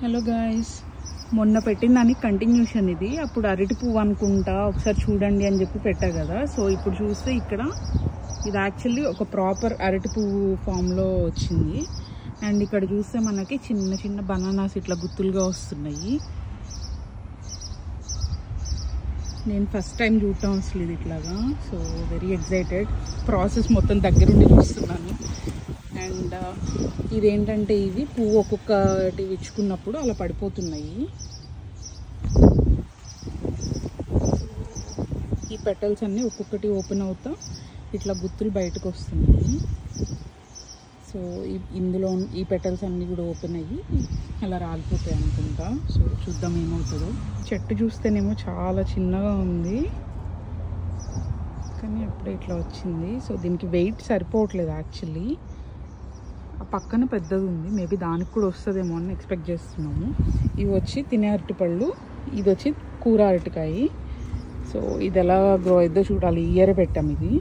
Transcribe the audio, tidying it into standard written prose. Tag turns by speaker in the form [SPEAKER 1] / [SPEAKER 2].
[SPEAKER 1] Hello guys, మొన్న పెట్టిన దానికి కంటిన్యూషన్ ఇది. అప్పుడు అరటి పువ్వు అనుకుంటా, ఒకసారి చూడండి అని చెప్పి పెట్టా కదా. సో ఇప్పుడు చూస్తే ఇక్కడ ఇది యాక్చువల్లీ ఒక ప్రాపర్ అరటి పువ్వు ఫామ్లో వచ్చింది. అండ్ ఇక్కడ చూస్తే మనకి చిన్న చిన్న బనానాస్ ఇట్లా గుత్తులుగా వస్తున్నాయి. నేను ఫస్ట్ టైం చూడటం అసలు ఇది ఇట్లాగా. సో వెరీ ఎక్సైటెడ్, ప్రాసెస్ మొత్తం దగ్గరుండి చూస్తున్నాను. అండ్ ఇదేంటంటే ఇవి పువ్వు ఒక్కొక్కటి విచ్చుకున్నప్పుడు అలా పడిపోతున్నాయి. ఈ పెటల్స్ అన్నీ ఒక్కొక్కటి ఓపెన్ అవుతా ఇట్లా గుత్తులు బయటకు వస్తున్నాయి. సో ఇందులో ఈ పెటల్స్ అన్నీ కూడా ఓపెన్ అయ్యి అలా రాలిపోతాయి అనుకుంటా. సో చూద్దాం ఏమవుతుందో. చెట్టు చూస్తేనేమో చాలా చిన్నగా ఉంది, కానీ అప్పుడే ఇట్లా వచ్చింది. సో దీనికి వెయిట్ సరిపోవట్లేదు యాక్చువల్లీ. ఆ పక్కన పెద్దది ఉంది, మేబీ దానికి కూడా వస్తుందేమో అని ఎక్స్పెక్ట్ చేస్తున్నాము. ఇవి వచ్చి తినే అరటిపళ్ళు, ఇది వచ్చి కూర అరటికాయ. సో ఇది ఎలా గ్రో అయిద్దో చూడాలి. ఇయర్ పెట్టాము ఇది.